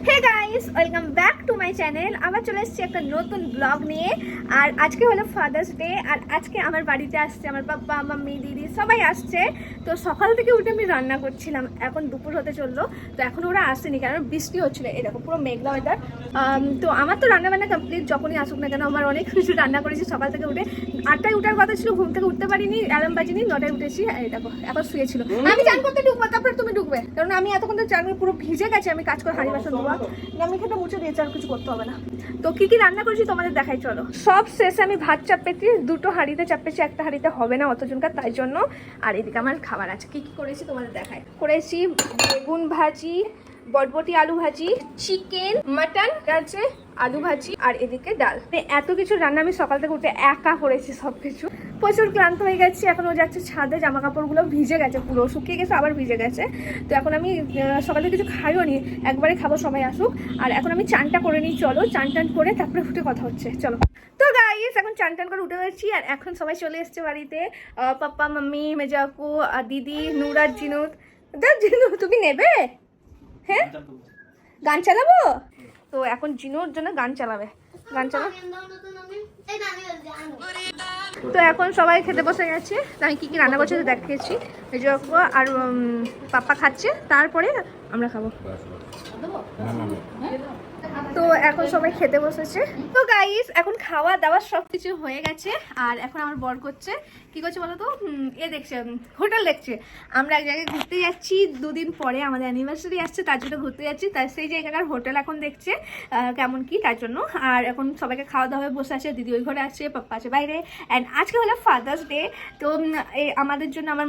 Hey guys, welcome back to my channel. আবার চলে এসেছি একটা নতুন ব্লগ নিয়ে। আর আজকে হলো ফাদার্স ডে। আর আজকে আমার বাড়িতে আসছে আমার পাপ্পা, মাম্মি, দিদি সবাই আসছে। তো সকাল থেকে উঠে আমি রান্না করছিলাম, এখন দুপুর হতে চললো। তো এখন ওরা আসেনি কারণ বৃষ্টি হচ্ছিল, এই দেখো পুরো মেঘলা ওয়েদার। তো আমার তো রান্না বান্না কমপ্লিট, যখনই আসুক না কেন আমার অনেক কিছু রান্না করেছি সকাল থেকে উঠে। 8টায় উঠার কথা ছিল, ঘুম থেকে উঠতে পারিনি, অ্যালার্ম বাজিনি, 9টায় উঠেছি। এই দেখো এখন শুয়েছিল। আমি চান করতে ঢুকবো, তারপরে তুমি ঢুকবে, কারণ আমি এতক্ষণ তো চান পুরো ভিজে গেছে। আমি কাজ করে হাঁড়ি বাসন ধোয়া, আমি এখানে মুছে দিয়েছি, আর কিছু করতে হবে না। তো কি কি রান্না করেছি তোমাদের দেখাই চলো। সব শেষে আমি ভাত চাপেছি, দুটো হাঁড়িতে চাপেছি, একটা হাঁড়িতে হবে না অতজনকার, তাই জন্য। আর এদিকে আমার খাবার আছে, কি কি করেছি তোমাদের দেখাই। করেছি বেগুন ভাজি, বটবটি আলু ভাজি, চিকেন, মাটন আছে, আলু ভাজি, আর এদিকে ডাল। এত কিছু রান্না আমি সকাল থেকে উঠে একা করেছি সবকিছু। প্রচুর ক্লান্ত হয়ে গেছি, এখন ও যাচ্ছে ছাদে, জামা কাপড়গুলো ভিজে গেছে, পুরো শুকিয়ে গেছে আবার ভিজে গেছে। তো এখন আমি সকালে কিছু খাইও নি, একবারে খাবো সবাই আসুক। আর এখন আমি চানটা করে নিই, চলো চান টান করে তারপরে উঠে কথা হচ্ছে চলো। তো গাইস এখন চান টান করে উঠে গেছি, আর এখন সবাই চলে এসছে বাড়িতে। পাপ্পা, মাম্মি, মেজাকু, আর দিদি, নুরাজ, জিনুদ। জিনুদ তুমি নেবে? হ্যাঁ গান চালাবো তো, এখন জিনুর জন্য গান চালাবে, গান চালা। তো এখন সবাই খেতে বসে গেছে। আমি কি কি রান্না করছি দেখিয়েছি। আর পাপ্পা খাচ্ছে, তারপরে আমরা খাবো। তো এখন সবাই খেতে বসেছে। তো গাইস এখন খাওয়া দাওয়া সবকিছু হয়ে গেছে। আর এখন আমার বর করছে, কি করছে বলো তো, দেখছে হোটেল দেখছে। আমরা এক জায়গায় ঘুরতে যাচ্ছি, দুদিন পরে আমাদের অ্যানিভার্সারি আসছে, তার জন্য ঘুরতে যাচ্ছি। তার সেই জায়গাটার হোটেল এখন দেখছে কেমন কি, তার জন্য। আর এখন সবাইকে খাওয়া দাওয়া বসে আছে, দিদি ওই ঘরে আছে, পাপ্পা আছে বাইরে। অ্যান্ড আজকে হলো ফাদার্স ডে। তো আমাদের জন্য আমার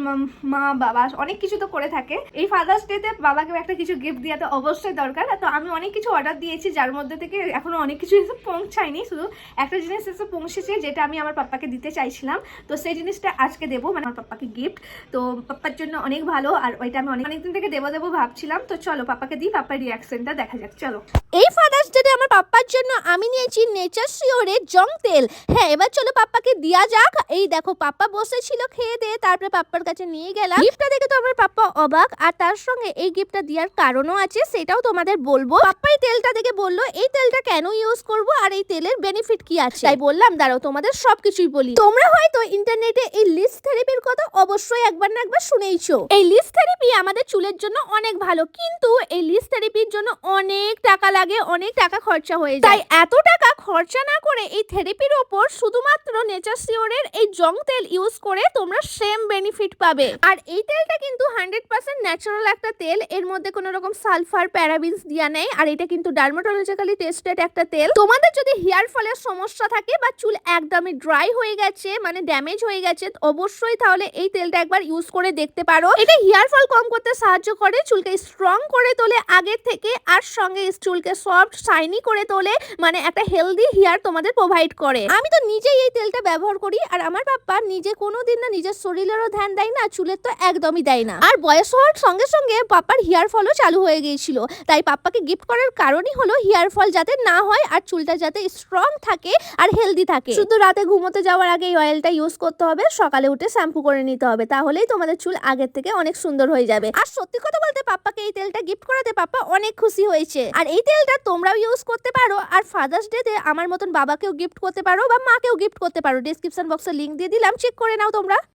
মা বাবা অনেক কিছু তো করে থাকে। এই ফাদার্স ডেতে বাবাকে একটা কিছু গিফট দেওয়া তো অবশ্যই দরকার। তো আমি অনেক কিছু অর্ডার দিয়েছি, যার মধ্যে থেকে এখনো অনেক কিছু এসে পৌঁছায়নি, শুধু একটা জিনিস এসে পৌঁছেছে যেটা আমি আমার পাপ্পাকে দিতে চাইছিলাম। তো সেই জিনিসটা আজকে দেবো, মানে আমার পাপ্পাকে গিফট। তো পাপ্পার জন্য অনেক ভালো, আর ওইটা আমি অনেকদিন থেকে দেবো ভাবছিলাম। তো চলো পাপ্পাকে দিই, পাপ্পার রিয়াকশনটা দেখা যাক চলো। এই ফাদার্স ডে আমার পাপ্পার জন্য আমি নিয়েছি নেচার শিওরের জং তেল। হ্যাঁ এবার চলো পাপ্পাকে দেওয়া যাক। এই দেখো পাপ্পা বসেছিল খেয়ে দিয়ে, তারপরে পাপ্পার কাছে নিয়ে গেলাম। গিফটটা দেখে তো আমার পাপ্পা অবাক, আর তার সঙ্গে এই গিফটটা দেওয়ার কারণও আছে, সেটাও তোমাদের বলবো। পাপ্পা এই তেলটা দেখে বললো এই তেলটা কেন ইউজ করব আর এই তেলের বেনিফিট কি আছে। তাই বললাম দাঁড়াও তোমাদের সবকিছুই বলি। তোমরা হয়তো ইন্টারনেটে এই লিস থেরাপির কথা অবশ্যই একবার না একবার শুনেইছো। এই লিস থেরাপি আমাদের চুলের জন্য অনেক ভালো, কিন্তু এই লিস থেরাপির জন্য অনেক টাকা লাগে, অনেক টাকা খরচা হয়ে যায়। তাই এত টাকা খরচা না করে এই থেরাপির ওপর শুধুমাত্র নেচার শিওরের এই জং তেল ইউজ করে তোমরা সেম বেনিফিট পাবে। আর এই তেলটা কিন্তু 100% ন্যাচারাল একটা তেল, এর মধ্যে কোনো রকম সালফার প্যারাবিনস দেয়া নেই। আর এটা কিন্তু ডার্মাটোলজিক্যালি টেস্টেড একটা তেল। তোমাদের যদি হেয়ার ফলের সমস্যা থাকে বা চুল একদমই ড্রাই হয়ে গেছে, মানে ড্যামেজ হয়ে গেছে, অবশ্যই তাহলে এই তেলটা একবার ইউজ করে দেখতে পারো। এটা হেয়ার ফল কম করতে সাহায্য করে, চুলকে স্ট্রং করে তোলে আগের থেকে, আর সঙ্গে চুলকে সফট শাইনি করে তোলে, মানে একটা হেলদি হেয়ার তোমাদের প্রোভাইড করে। আমি তো নিজেই এই তেলটা ব্যবহার করি, আর আমার পাপ্পা নিজে কোনোদিন না নিজের শরীরেরও ধ্যান দেয় না, চুলের তো একদমই দেয় না। আর বয়স হওয়ার সঙ্গে সঙ্গে পাপ্পার হেয়ার ফলও চালু হয়ে গিয়েছিল, তাই পাপ্পাকে গিফট করার কারণই হলো হেয়ার ফল যাতে না হয় আর চুলটা যাতে স্ট্রং থাকে আর হেলদি থাকে। শুধু রাতে ঘুমোতে যাওয়ার আগে এই অয়েলটা ইউজ করতে হবে, সকালে উঠে শ্যাম্পু করে নিতে হবে, তাহলেই তোমাদের চুল আগের থেকে অনেক সুন্দর হয়ে যাবে। আর সত্যি কথা বলতে পাপ্পাকে এই তেলটা গিফট করাতে পাপ্পা অনেক খুশি হয়েছে। আর এই তেলটা তোমরাও ইউজ করতে পারো, আর ফাদার্স ডেতে আমার মতন বাবাকেও গিফট করতে পারো বা মাকেও গিফট করতে পারো। ডেসক্রিপশন বক্সে লিংক দিয়ে দিলাম, চেক করে নাও তোমরা।